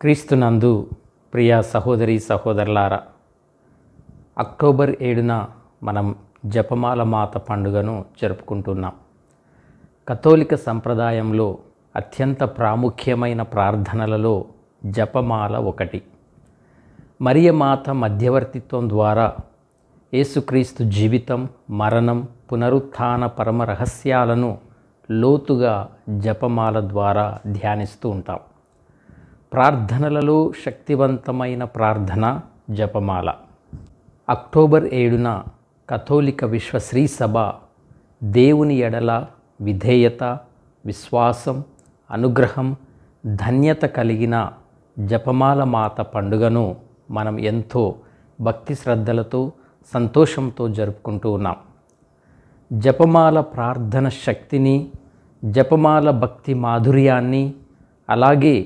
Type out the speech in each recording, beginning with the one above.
క్రీస్తునందు ప్రియ సహోదరి సహోదరులారా, అక్టోబర్ 7న మనం జపమాల మాత పండుగను జరుపుకుంటున్నాం. కథోలిక సంప్రదాయంలో అత్యంత ప్రాముఖ్యమైన ప్రార్థనలలో జపమాల ఒకటి. మరియమాత మధ్యవర్తిత్వం ద్వారా యేసుక్రీస్తు జీవితం, మరణం, పునరుత్థాన పరమ రహస్యాలను లోతుగా జపమాల ద్వారా ధ్యానిస్తూ ఉంటాం. ప్రార్థనలలో శక్తివంతమైన ప్రార్థన జపమాల. అక్టోబర్ 7న కథోలిక విశ్వశ్రీ సభ దేవుని ఎడల విధేయత, విశ్వాసం, అనుగ్రహం, ధన్యత కలిగిన జపమాల మాత పండుగను మనం ఎంతో భక్తి శ్రద్ధలతో, సంతోషంతో జరుపుకుంటూ ఉన్నాం. జపమాల ప్రార్థన శక్తిని, జపమాల భక్తి మాధుర్యాన్ని, అలాగే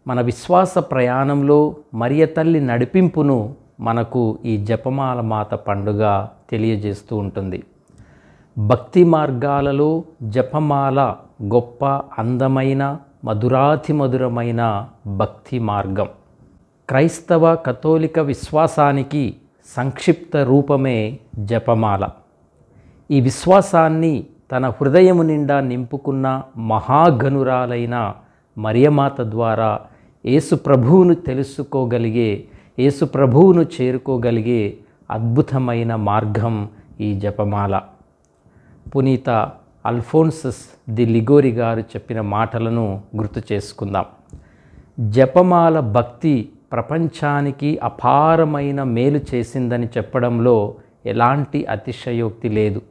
మన విశ్వాస ప్రయాణంలో మరియ తల్లి నడిపింపును మనకు ఈ జపమాల మాత పండుగ తెలియజేస్తూ ఉంటుంది. భక్తి మార్గాలలో జపమాల గొప్ప, అందమైన, మధురాతిమధురమైన భక్తి మార్గం. క్రైస్తవ కథోలిక విశ్వాసానికి సంక్షిప్త రూపమే జపమాల. ఈ విశ్వాసాన్ని తన హృదయము నిండా నింపుకున్న మహాగణురాలైన మరియమాత ద్వారా యేసు ప్రభువును తెలుసుకోగలిగే, యేసు ప్రభువును చేరుకోగలిగే అద్భుతమైన మార్గం ఈ జపమాల. పునీత అల్ఫోన్సస్ ది లిగోరి గారు చెప్పిన మాటలను గుర్తు చేసుకుందాం. జపమాల భక్తి ప్రపంచానికి అపారమైన మేలు చేసిందని చెప్పడంలో ఎలాంటి అతిశయోక్తి లేదు.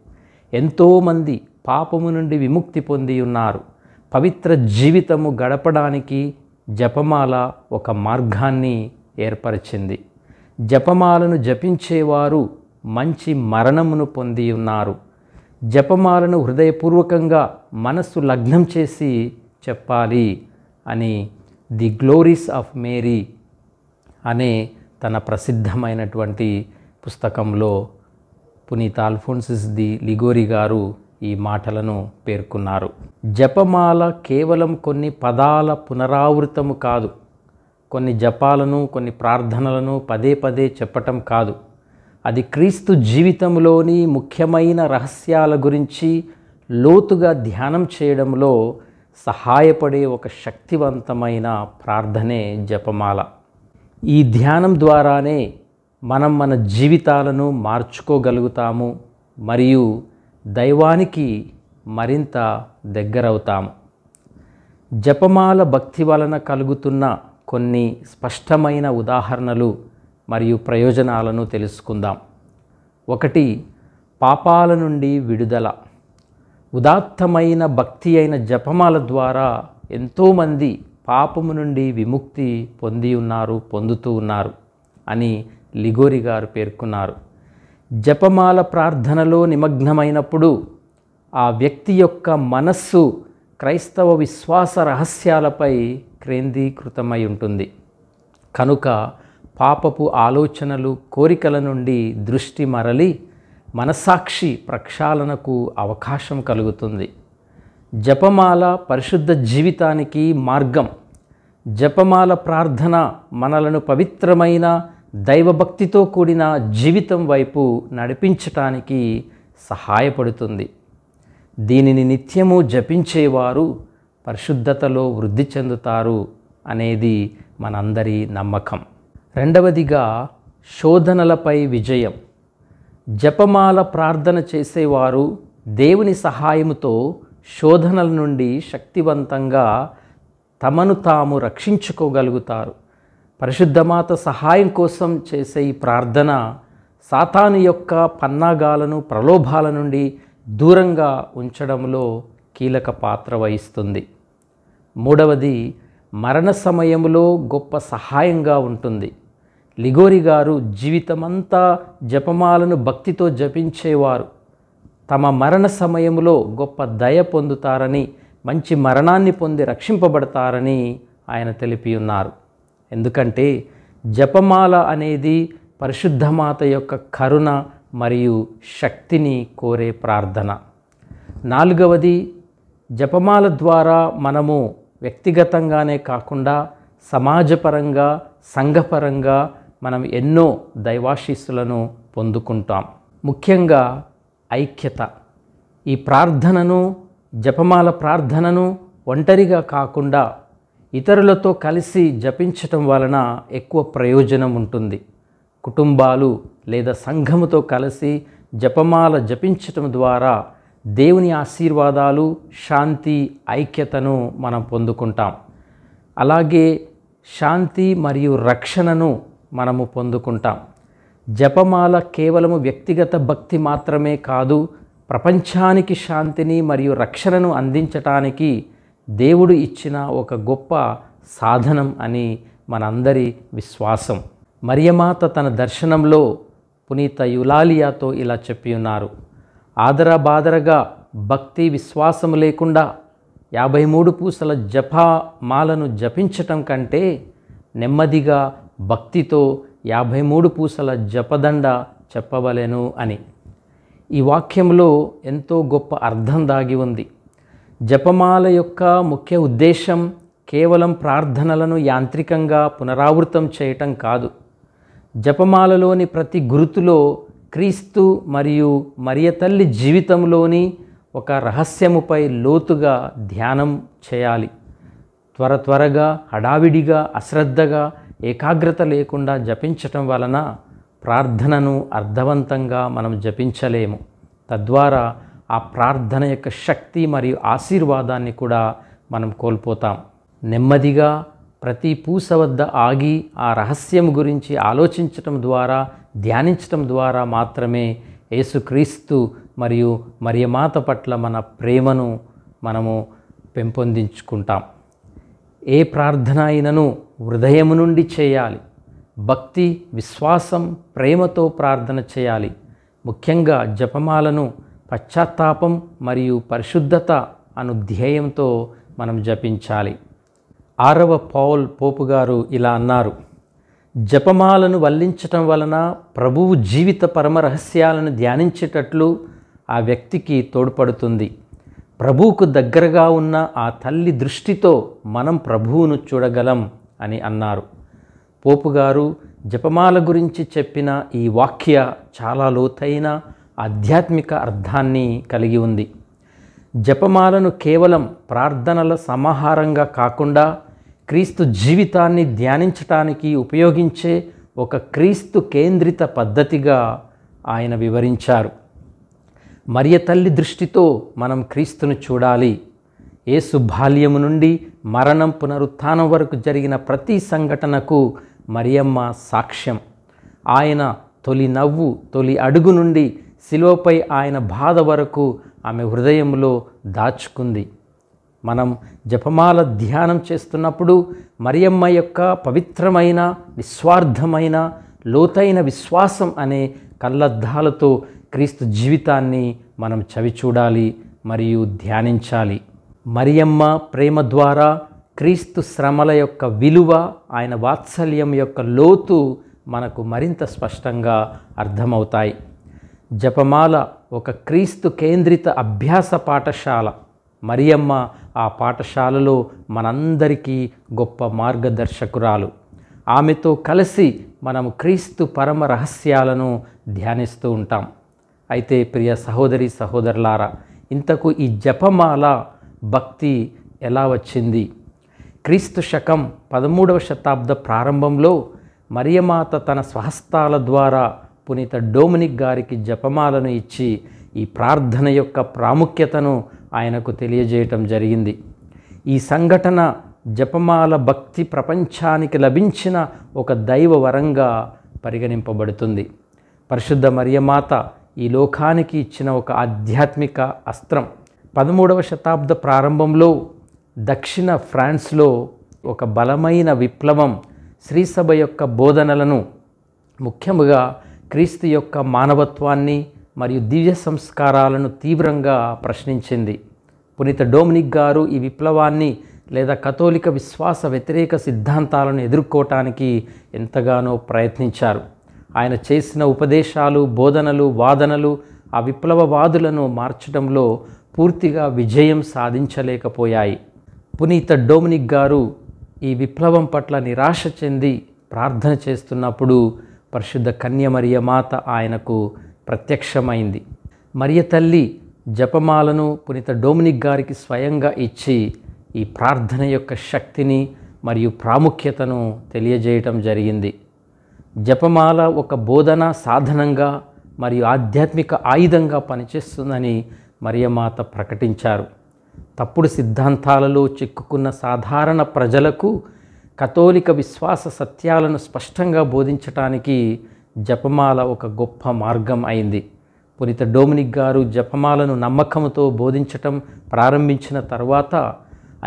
ఎంతోమంది పాపము నుండి విముక్తి పొంది ఉన్నారు. పవిత్ర జీవితము గడపడానికి జపమాల ఒక మార్గాన్ని ఏర్పరిచింది. జపమాలను జపించేవారు మంచి మరణమును పొంది ఉన్నారు. జపమాలను హృదయపూర్వకంగా మనస్సు లగ్నం చేసి చెప్పాలి అని ది గ్లోరీస్ ఆఫ్ మేరీ అనే తన ప్రసిద్ధమైనటువంటి పుస్తకంలో పునీత అల్ఫోన్సస్ ది లిగోరి గారు ఈ మాటలను పేర్కొన్నారు. జపమాల కేవలం కొన్ని పదాల పునరావృతము కాదు, కొన్ని జపాలను, కొన్ని ప్రార్థనలను పదే పదే చెప్పటం కాదు. అది క్రీస్తు జీవితంలోని ముఖ్యమైన రహస్యాల గురించి లోతుగా ధ్యానం చేయడంలో సహాయపడే ఒక శక్తివంతమైన ప్రార్థనే జపమాల. ఈ ధ్యానం ద్వారానే మనం మన జీవితాలను మార్చుకోగలుగుతాము మరియు దైవానికి మరింత దగ్గరవుతాము. జపమాల భక్తి వలన కలుగుతున్న కొన్ని స్పష్టమైన ఉదాహరణలు మరియు ప్రయోజనాలను తెలుసుకుందాం. 1. పాపాల నుండి విడుదల. ఉదాత్తమైన భక్తి అయిన జపమాల ద్వారా ఎంతోమంది పాపము నుండి విముక్తి పొందుతూ ఉన్నారు అని లిగోరి గారు పేర్కొన్నారు. జపమాల ప్రార్థనలో నిమగ్నమైనప్పుడు ఆ వ్యక్తి యొక్క మనస్సు క్రైస్తవ విశ్వాస రహస్యాలపై కేంద్రీకృతమై ఉంటుంది. కనుక పాపపు ఆలోచనలు, కోరికల నుండి దృష్టి మరలి మనస్సాక్షి ప్రక్షాళనకు అవకాశం కలుగుతుంది. జపమాల పరిశుద్ధ జీవితానికి మార్గం. జపమాల ప్రార్థన మనలను పవిత్రమైన దైవభక్తితో కూడిన జీవితం వైపు నడిపించటానికి సహాయపడుతుంది. దీనిని నిత్యము జపించేవారు పరిశుద్ధతలో వృద్ధి చెందుతారు అనేది మనందరి నమ్మకం. 2వదిగా శోధనలపై విజయం. జపమాల ప్రార్థన చేసేవారు దేవుని సహాయముతో శోధనల నుండి శక్తివంతంగా తమను తాము రక్షించుకోగలుగుతారు. పరిశుద్ధమాత సహాయం కోసం చేసే ఈ ప్రార్థన సాతాను యొక్క పన్నాగాలను, ప్రలోభాల నుండి దూరంగా ఉంచడంలో కీలక పాత్ర వహిస్తుంది. 3వది మరణ సమయంలో గొప్ప సహాయంగా ఉంటుంది. లిగోరి గారు జీవితమంతా జపమాలను భక్తితో జపించేవారు తమ మరణ సమయంలో గొప్ప దయ పొందుతారని, మంచి మరణాన్ని పొంది రక్షింపబడతారని ఆయన తెలిపి ఉన్నారు. ఎందుకంటే జపమాల అనేది పరిశుద్ధమాత యొక్క కరుణ మరియు శక్తిని కోరే ప్రార్థన. 4వది జపమాల ద్వారా మనము వ్యక్తిగతంగానే కాకుండా సమాజపరంగా, సంఘపరంగా మనం ఎన్నో దైవాశీస్సులను పొందుకుంటాం. ముఖ్యంగా ఐక్యత. ఈ ప్రార్థనను, జపమాల ప్రార్థనను ఒంటరిగా కాకుండా ఇతరులతో కలిసి జపించటం వలన ఎక్కువ ప్రయోజనం ఉంటుంది. కుటుంబాలు లేదా సంఘముతో కలిసి జపమాల జపించటం ద్వారా దేవుని ఆశీర్వాదాలు, శాంతి, ఐక్యతను మనం పొందుకుంటాం. అలాగే శాంతి మరియు రక్షణను మనము పొందుకుంటాం. జపమాల కేవలము వ్యక్తిగత భక్తి మాత్రమే కాదు, ప్రపంచానికి శాంతిని మరియు రక్షణను అందించటానికి దేవుడు ఇచ్చిన ఒక గొప్ప సాధనం అని మనందరి విశ్వాసం. మరియమాత తన దర్శనంలో పునీత యులాలియాతో ఇలా చెప్పి ఉన్నారు: ఆదరబాదరగా భక్తి విశ్వాసము లేకుండా 53 పూసల జపమాలను జపించటం కంటే నెమ్మదిగా భక్తితో 53 పూసల జపదండ చెప్పవలెను అని. ఈ వాక్యంలో ఎంతో గొప్ప అర్థం దాగి ఉంది. జపమాల యొక్క ముఖ్య ఉద్దేశం కేవలం ప్రార్థనలను యాంత్రికంగా పునరావృతం చేయటం కాదు. జపమాలలోని ప్రతి గుర్తులో క్రీస్తు మరియు మరియ తల్లి జీవితంలోని ఒక రహస్యముపై లోతుగా ధ్యానం చేయాలి. త్వరగా, హడావిడిగా, అశ్రద్ధగా, ఏకాగ్రత లేకుండా జపించటం వలన ప్రార్థనను అర్థవంతంగా మనం జపించలేము. తద్వారా ఆ ప్రార్థన యొక్క శక్తి మరియు ఆశీర్వాదాన్ని కూడా మనం కోల్పోతాం. నెమ్మదిగా ప్రతి పూస వద్ద ఆగి ఆ రహస్యం గురించి ఆలోచించటం ద్వారా, ధ్యానించటం ద్వారా మాత్రమే యేసుక్రీస్తు మరియు మరియమాత పట్ల మన ప్రేమను మనము పెంపొందించుకుంటాం. ఏ ప్రార్థన అయినను హృదయము నుండి చేయాలి. భక్తి, విశ్వాసం, ప్రేమతో ప్రార్థన చేయాలి. ముఖ్యంగా జపమాలను పశ్చాత్తాపం మరియు పరిశుద్ధత అను ధ్యేయంతో మనం జపించాలి. 6వ పౌల్ పోపు గారు ఇలా అన్నారు: జపమాలను వల్లించటం వలన ప్రభువు జీవిత పరమ రహస్యాలను ధ్యానించేటట్లు ఆ వ్యక్తికి తోడ్పడుతుంది. ప్రభువుకు దగ్గరగా ఉన్న ఆ తల్లి దృష్టితో మనం ప్రభువును చూడగలం అని అన్నారు. పోపు గారు జపమాల గురించి చెప్పిన ఈ వాక్య చాలా లోతైన ఆధ్యాత్మిక అర్థాన్ని కలిగి ఉంది. జపమాలను కేవలం ప్రార్థనల సమాహారంగా కాకుండా క్రీస్తు జీవితాన్ని ధ్యానించటానికి ఉపయోగించే ఒక క్రీస్తు కేంద్రిత పద్ధతిగా ఆయన వివరించారు. మరియ తల్లి దృష్టితో మనం క్రీస్తును చూడాలి. యేసు బాల్యము నుండి మరణం, పునరుత్థానం వరకు జరిగిన ప్రతి సంఘటనకు మరియమ్మ సాక్ష్యం. ఆయన తొలి నవ్వు, తొలి అడుగు నుండి శిలువపై ఆయన బాధ వరకు ఆమె హృదయంలో దాచుకుంది. మనం జపమాల ధ్యానం చేస్తున్నప్పుడు మరియమ్మ యొక్క పవిత్రమైన, నిస్వార్థమైన, లోతైన విశ్వాసం అనే కళ్ళద్దాలతో క్రీస్తు జీవితాన్ని మనం చవిచూడాలి మరియు ధ్యానించాలి. మరియమ్మ ప్రేమ ద్వారా క్రీస్తు శ్రమల యొక్క విలువ, ఆయన వాత్సల్యం యొక్క లోతు మనకు మరింత స్పష్టంగా అర్థమవుతాయి. జపమాల ఒక క్రీస్తు కేంద్రిత అభ్యాస పాఠశాల. మరియమ్మ ఆ పాఠశాలలో మనందరికీ గొప్ప మార్గదర్శకురాలు. ఆమెతో కలిసి మనం క్రీస్తు పరమ రహస్యాలను ధ్యానిస్తూ ఉంటాం. అయితే ప్రియ సహోదరి సహోదరులారా, ఇంతకు ఈ జపమాల భక్తి ఎలా వచ్చింది? క్రీస్తు శకం 13వ శతాబ్ద ప్రారంభంలో మరియమాత తన స్వహస్తాల ద్వారా పునీత డొమినిక్ గారికి జపమాలను ఇచ్చి ఈ ప్రార్థన యొక్క ప్రాముఖ్యతను ఆయనకు తెలియజేయటం జరిగింది. ఈ సంఘటన జపమాల భక్తి ప్రపంచానికి లభించిన ఒక దైవ వరంగా పరిగణింపబడుతుంది. పరిశుద్ధ మరియమాత ఈ లోకానికి ఇచ్చిన ఒక ఆధ్యాత్మిక అస్త్రం. 13వ శతాబ్ద ప్రారంభంలో దక్షిణ ఫ్రాన్స్లో ఒక బలమైన విప్లవం శ్రీసభ యొక్క బోధనలను, ముఖ్యముగా క్రీస్తు యొక్క మానవత్వాన్ని మరియు దివ్య సంస్కారాలను తీవ్రంగా ప్రశ్నించింది. పునీత డొమినిక్ గారు ఈ విప్లవాన్ని లేదా కథోలిక విశ్వాస వ్యతిరేక సిద్ధాంతాలను ఎదుర్కోవటానికి ఎంతగానో ప్రయత్నించారు. ఆయన చేసిన ఉపదేశాలు, బోధనలు, వాదనలు ఆ విప్లవవాదులను మార్చడంలో పూర్తిగా విజయం సాధించలేకపోయాయి. పునీత డొమినిక్ గారు ఈ విప్లవం పట్ల నిరాశ చెంది ప్రార్థన చేస్తున్నప్పుడు పరిశుద్ధ కన్య మరియ మాత ఆయనకు ప్రత్యక్షమైంది. మరియ తల్లి జపమాలను పునీత డొమినిక్ గారికి స్వయంగా ఇచ్చి ఈ ప్రార్థన యొక్క శక్తిని మరియు ప్రాముఖ్యతను తెలియజేయటం జరిగింది. జపమాల ఒక బోధన సాధనంగా మరియు ఆధ్యాత్మిక ఆయుధంగా పనిచేస్తుందని మరియమాత ప్రకటించారు. తప్పుడు సిద్ధాంతాలలో చిక్కుకున్న సాధారణ ప్రజలకు కథోలిక విశ్వాస సత్యాలను స్పష్టంగా బోధించటానికి జపమాల ఒక గొప్ప మార్గం అయింది. పునీత డొమినిక్ గారు జపమాలను నమ్మకంతో బోధించటం ప్రారంభించిన తర్వాత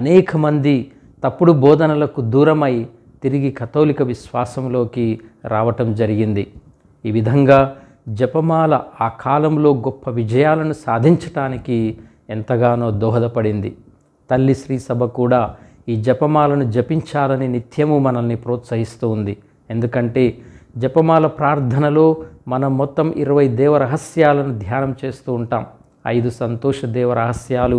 అనేక మంది తప్పుడు బోధనలకు దూరమై తిరిగి కథోలిక విశ్వాసంలోకి రావటం జరిగింది. ఈ విధంగా జపమాల ఆ కాలంలో గొప్ప విజయాలను సాధించటానికి ఎంతగానో దోహదపడింది. తల్లి శ్రీ సభ కూడా ఈ జపమాలను జపించాలని నిత్యము మనల్ని ప్రోత్సహిస్తూ ఉంది. ఎందుకంటే జపమాల ప్రార్థనలో మనం మొత్తం 20 దేవరహస్యాలను ధ్యానం చేస్తూ ఉంటాం. 5 సంతోష దేవరహస్యాలు,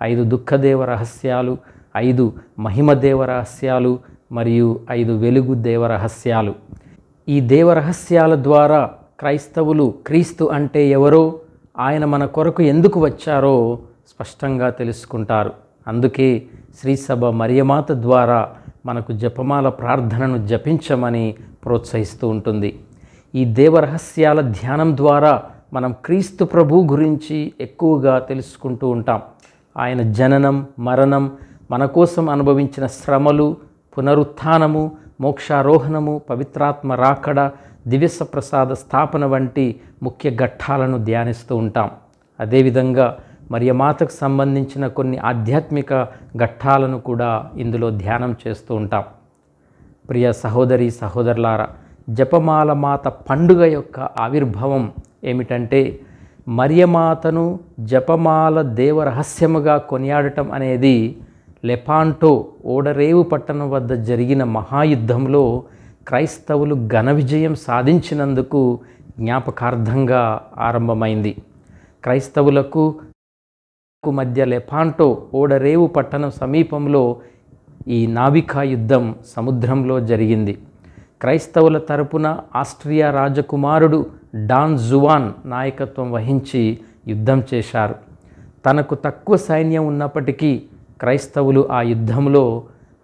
5 దుఃఖదేవ రహస్యాలు, 5 మహిమ దేవరహస్యాలు మరియు 5 వెలుగు దేవరహస్యాలు. ఈ దేవరహస్యాల ద్వారా క్రైస్తవులు క్రీస్తు అంటే ఎవరో, ఆయన మన కొరకు ఎందుకు వచ్చారో స్పష్టంగా తెలుసుకుంటారు. అందుకే శ్రీసభ మరియమాత ద్వారా మనకు జపమాల ప్రార్థనను జపించమని ప్రోత్సహిస్తూ ఉంటుంది. ఈ దేవరహస్యాల ధ్యానం ద్వారా మనం క్రీస్తు ప్రభు గురించి ఎక్కువగా తెలుసుకుంటూ ఉంటాం. ఆయన జననం, మరణం, మన కోసం అనుభవించిన శ్రమలు, పునరుత్థానము, మోక్షారోహణము, పవిత్రాత్మ రాకడ, దివ్య ప్రసాద స్థాపన వంటి ముఖ్య ఘట్టాలను ధ్యానిస్తూ ఉంటాం. అదేవిధంగా మరియమాతకు సంబంధించిన కొన్ని ఆధ్యాత్మిక ఘట్టాలను కూడా ఇందులో ధ్యానం చేస్తూ ఉంటాం. ప్రియ సహోదరి సహోదరులారా, జపమాల మాత పండుగ యొక్క ఆవిర్భావం ఏమిటంటే, మరియమాతను జపమాల దేవరహస్యముగా కొనియాడటం అనేది లెపాంటో ఓడరేవు పట్టణం వద్ద జరిగిన మహాయుద్ధంలో క్రైస్తవులు ఘన విజయం సాధించినందుకు జ్ఞాపకార్థంగా ఆరంభమైంది. క్రైస్తవులకు మధ్య లెపాంటో ఓడరేవు పట్టణం సమీపంలో ఈ నావికా యుద్ధం సముద్రంలో జరిగింది. క్రైస్తవుల తరపున ఆస్ట్రియా రాజకుమారుడు డాన్ జువాన్ నాయకత్వం వహించి యుద్ధం చేశారు. తనకు తక్కువ సైన్యం ఉన్నప్పటికీ క్రైస్తవులు ఆ యుద్ధంలో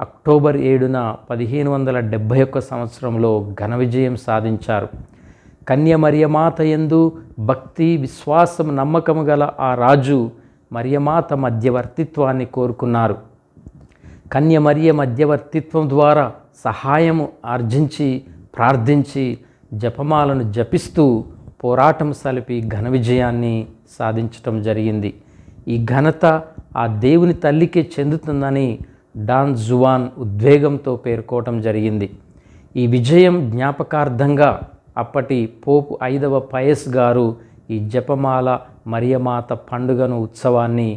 అక్టోబర్ 7న 1571 సంవత్సరంలో ఘన విజయం సాధించారు. కన్య మరియమాత యందు భక్తి, విశ్వాసం, నమ్మకము గల ఆ రాజు మరియమాత మధ్యవర్తిత్వాన్ని కోరుకున్నారు. కన్య మరియ మధ్యవర్తిత్వం ద్వారా సహాయము ఆర్జించి ప్రార్థించి జపమాలను జపిస్తూ పోరాటం సలిపి ఘన విజయాన్ని సాధించటం జరిగింది. ఈ ఘనత ఆ దేవుని తల్లికే చెందుతుందని డాన్ జువాన్ ఉద్వేగంతో పేర్కోవటం జరిగింది. ఈ విజయం జ్ఞాపకార్థంగా అప్పటి పోపు 5వ పయస్ గారు ఈ జపమాల మరియమాత పండుగను ఉత్సవాన్ని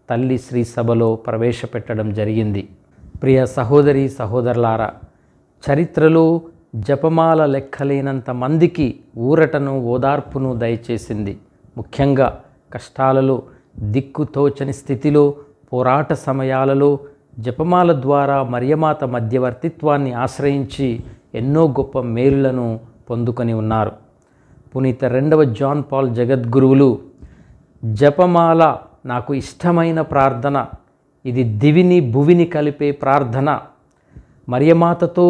తల్లి శ్రీ సభలో ప్రవేశపెట్టడం జరిగింది. ప్రియ సహోదరి సహోదరులారా, చరిత్రలో జపమాల లెక్కలేనంత మందికి ఊరటను, ఓదార్పును దయచేసింది. ముఖ్యంగా కష్టాలలో, దిక్కుతోచని స్థితిలో, పోరాట సమయాలలో జపమాల ద్వారా మరియమాత మధ్యవర్తిత్వాన్ని ఆశ్రయించి ఎన్నో గొప్ప మేలులను పొందుకొని ఉన్నారు. పునీత 2వ జాన్ పాల్ జగద్గురువులు, జపమాల నాకు ఇష్టమైన ప్రార్థన, ఇది దివిని భువిని కలిపే ప్రార్థన, మరియమాతతో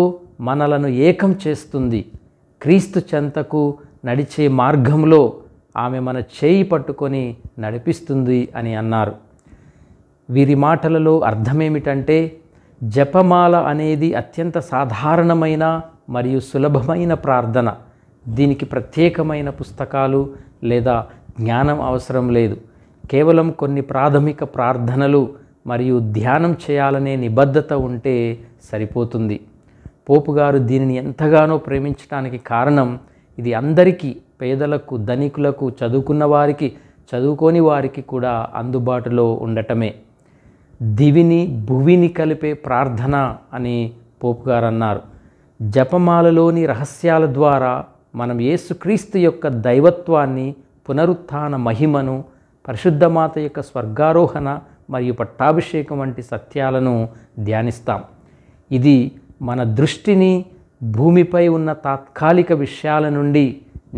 మనలను ఏకం చేస్తుంది, క్రీస్తు చెంతకు నడిచే మార్గంలో ఆమె మన చేయి పట్టుకొని నడిపిస్తుంది అని అన్నారు. వీరి మాటలలో అర్థమేమిటంటే, జపమాల అనేది అత్యంత సాధారణమైన మరియు సులభమైన ప్రార్థన. దీనికి ప్రత్యేకమైన పుస్తకాలు లేదా జ్ఞానం అవసరం లేదు. కేవలం కొన్ని ప్రాథమిక ప్రార్థనలు మరియు ధ్యానం చేయాలనే నిబద్ధత ఉంటే సరిపోతుంది. పోపు గారు దీనిని ఎంతగానో ప్రేమించడానికి కారణం ఇది అందరికీ, పేదలకు, ధనికులకు, చదువుకున్న వారికి, చదువుకోని వారికి కూడా అందుబాటులో ఉండటమే. దివిని భువిని కలిపే ప్రార్థన అని పోపు గారు అన్నారు. జపమాలలోని రహస్యాల ద్వారా మనం యేసుక్రీస్తు యొక్క దైవత్వాన్ని, పునరుత్థాన మహిమను, పరిశుద్ధమాత యొక్క స్వర్గారోహణ మరియు పట్టాభిషేకం వంటి సత్యాలను ధ్యానిస్తాం. ఇది మన దృష్టిని భూమిపై ఉన్న తాత్కాలిక విషయాల నుండి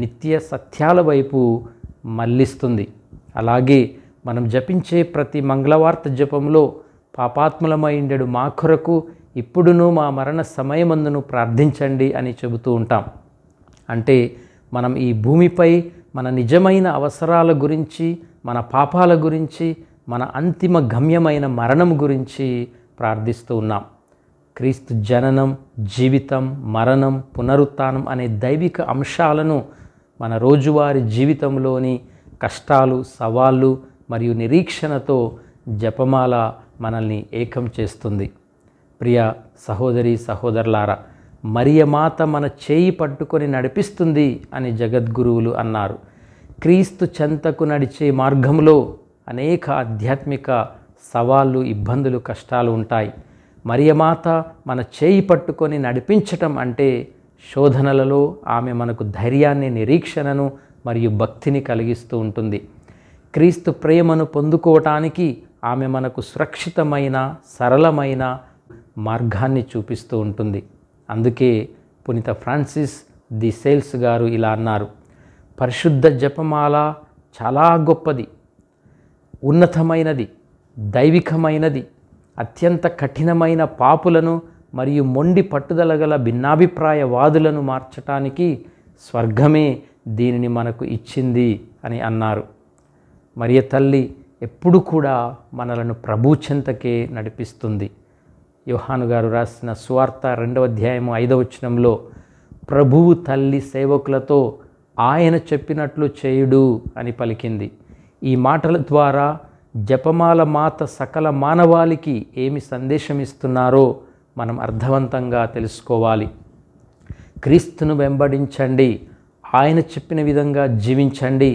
నిత్య సత్యాల వైపు మళ్ళిస్తుంది. అలాగే మనం జపించే ప్రతి మంగళవార్త జపంలో పాపాత్ములమైండెడు మా కొరకు ఇప్పుడును మా మరణ సమయమందును ప్రార్థించండి అని చెబుతూ ఉంటాం. అంటే మనం ఈ భూమిపై మన నిజమైన అవసరాల గురించి, మన పాపాల గురించి, మన అంతిమ గమ్యమైన మరణం గురించి ప్రార్థిస్తూ ఉన్నాం. క్రీస్తు జననం, జీవితం, మరణం, పునరుత్థానం అనే దైవిక అంశాలను మన రోజువారీ జీవితంలోని కష్టాలు, సవాళ్ళు మరియు నిరీక్షణతో జపమాల మనల్ని ఏకం చేస్తుంది. ప్రియ సహోదరి సహోదరులారా, మరియమాత మన చేయి పట్టుకొని నడిపిస్తుంది అని జగద్గురువులు అన్నారు. క్రీస్తు చెంతకు నడిచే మార్గంలో అనేక ఆధ్యాత్మిక సవాళ్ళు, ఇబ్బందులు, కష్టాలు ఉంటాయి. మరియమాత మన చేయి పట్టుకొని నడిపించటం అంటే శోధనలలో ఆమె మనకు ధైర్యాన్ని, నిరీక్షణను మరియు భక్తిని కలిగిస్తూ ఉంటుంది. క్రీస్తు ప్రేమను పొందుకోవటానికి ఆమె మనకు సురక్షితమైన, సరళమైన మార్గాన్ని చూపిస్తూ ఉంటుంది. అందుకే పునీత ఫ్రాన్సిస్ ది సేల్స్ గారు ఇలా అన్నారు: పరిశుద్ధ జపమాల చాలా గొప్పది, ఉన్నతమైనది, దైవికమైనది, అత్యంత కఠినమైన పాపులను మరియు మొండి పట్టుదల గల భిన్నాభిప్రాయవాదులను మార్చటానికి స్వర్గమే దీనిని మనకు ఇచ్చింది అని అన్నారు. మరియ తల్లి ఎప్పుడు కూడా మనలను ప్రభు చెంతకే నడిపిస్తుంది. యోహాను గారు రాసిన సువార్త 2వ అధ్యాయము 5వ వచనంలో ప్రభువు తల్లి సేవకులతో ఆయన చెప్పినట్లు చేయుడు అని పలికింది. ఈ మాటల ద్వారా జపమాల మాత సకల మానవాళికి ఏమి సందేశం ఇస్తున్నారో మనం అర్థవంతంగా తెలుసుకోవాలి. క్రీస్తును వెంబడించండి, ఆయన చెప్పిన విధంగా జీవించండి,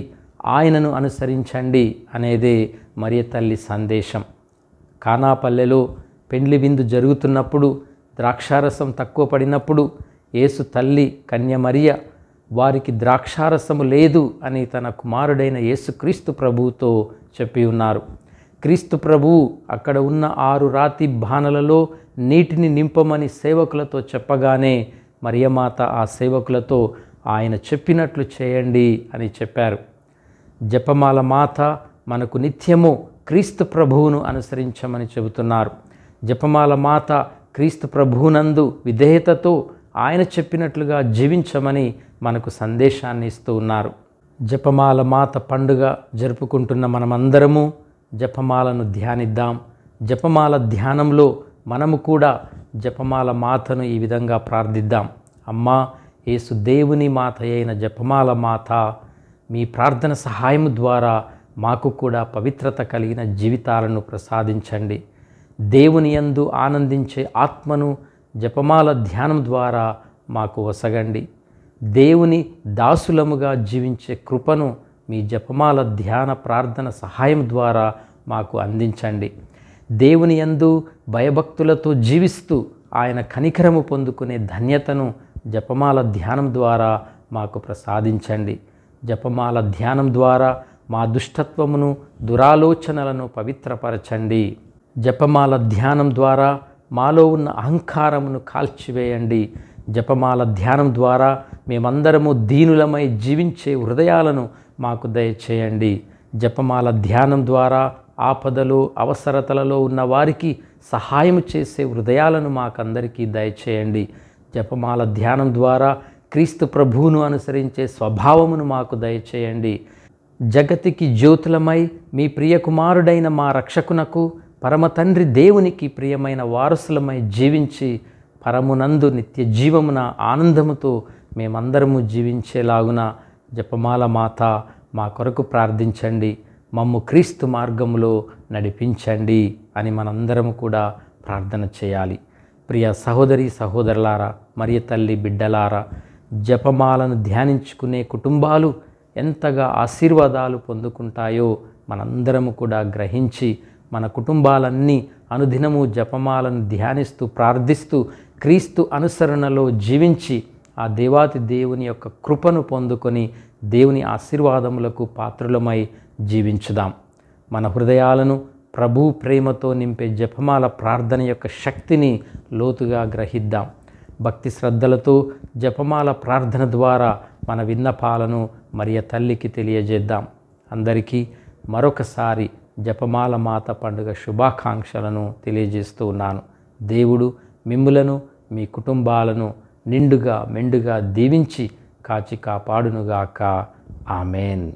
ఆయనను అనుసరించండి అనేదే మరియ తల్లి సందేశం. కానాపల్లెలో పెండ్లి విందు జరుగుతున్నప్పుడు, ద్రాక్షారసం తక్కువ పడినప్పుడు యేసు తల్లి కన్య మరియ వారికి ద్రాక్షారసము లేదు అని తన కుమారుడైన యేసుక్రీస్తు ప్రభువుతో చెప్పి ఉన్నారు. క్రీస్తు ప్రభువు అక్కడ ఉన్న 6 రాతి బాణలలో నీటిని నింపమని సేవకులతో చెప్పగానే మరియమాత ఆ సేవకులతో ఆయన చెప్పినట్లు చేయండి అని చెప్పారు. జపమాల మాత మనకు నిత్యము క్రీస్తు ప్రభువును అనుసరించమని చెబుతున్నారు. జపమాల మాత క్రీస్తు ప్రభువునందు విధేయతతో ఆయన చెప్పినట్లుగా జీవించమని మనకు సందేశాన్ని ఇస్తూ ఉన్నారు. జపమాల మాత పండుగ జరుపుకుంటున్న మనమందరము జపమాలను ధ్యానిద్దాం. జపమాల ధ్యానంలో మనము కూడా జపమాల మాతను ఈ విధంగా ప్రార్థిద్దాం: అమ్మా, యేసు దేవుని మాత అయిన జపమాల మాత, మీ ప్రార్థన సహాయం ద్వారా మాకు కూడా పవిత్రత కలిగిన జీవితాలను ప్రసాదించండి. దేవుని యందు ఆనందించే ఆత్మను జపమాల ధ్యానం ద్వారా మాకు వసగండి. దేవుని దాసులముగా జీవించే కృపను మీ జపమాల ధ్యాన ప్రార్థన సహాయం ద్వారా మాకు అందించండి. దేవుని యందు భయభక్తులతో జీవిస్తూ ఆయన కనికరము పొందుకునే ధన్యతను జపమాల ధ్యానం ద్వారా మాకు ప్రసాదించండి. జపమాల ధ్యానం ద్వారా మా దుష్టత్వమును, దురాలోచనలను పవిత్రపరచండి. జపమాల ధ్యానం ద్వారా మాలో ఉన్న అహంకారమును కాల్చివేయండి. జపమాల ధ్యానం ద్వారా మేమందరము దీనులమై జీవించే హృదయాలను మాకు దయచేయండి. జపమాల ధ్యానం ద్వారా ఆపదలో, అవసరతలలో ఉన్న వారికి సహాయం చేసే హృదయాలను మాకందరికీ దయచేయండి. జపమాల ధ్యానం ద్వారా క్రీస్తు ప్రభువును అనుసరించే స్వభావమును మాకు దయచేయండి. జగతికి జ్యోతులమై మీ ప్రియకుమారుడైన మా రక్షకునకు, పరమ తండ్రి దేవునికి ప్రియమైన వారసులమై జీవించి పరమునందు నిత్య జీవమున ఆనందముతో మేమందరము జీవించేలాగున జపమాల మాత మా కొరకు ప్రార్థించండి. మమ్ము క్రీస్తు మార్గములో నడిపించండి అని మనందరము కూడా ప్రార్థన చేయాలి. ప్రియ సహోదరి సహోదరులారా, మరియ తల్లి బిడ్డలారా, జపమాలను ధ్యానించుకునే కుటుంబాలు ఎంతగా ఆశీర్వాదాలు పొందుకుంటాయో మనందరము కూడా గ్రహించి మన కుటుంబాలన్నీ అనుదినము జపమాలను ధ్యానిస్తూ, ప్రార్థిస్తూ, క్రీస్తు అనుసరణలో జీవించి ఆ దేవాతి దేవుని యొక్క కృపను పొందుకొని దేవుని ఆశీర్వాదములకు పాత్రులమై జీవించుదాం. మన హృదయాలను ప్రభు ప్రేమతో నింపే జపమాల ప్రార్థన యొక్క శక్తిని లోతుగా గ్రహిద్దాం. భక్తి శ్రద్ధలతో జపమాల ప్రార్థన ద్వారా మన విన్నపాలను మరియ తల్లికి తెలియజేద్దాం. అందరికీ మరొకసారి జపమాల మాత పండుగ శుభాకాంక్షలను తెలియజేస్తూ ఉన్నాను. దేవుడు మిమ్ములను మీ కుటుంబాలను నిండుగా మెండుగా దీవించి కాచి కాపాడునుగాక. ఆమెన్.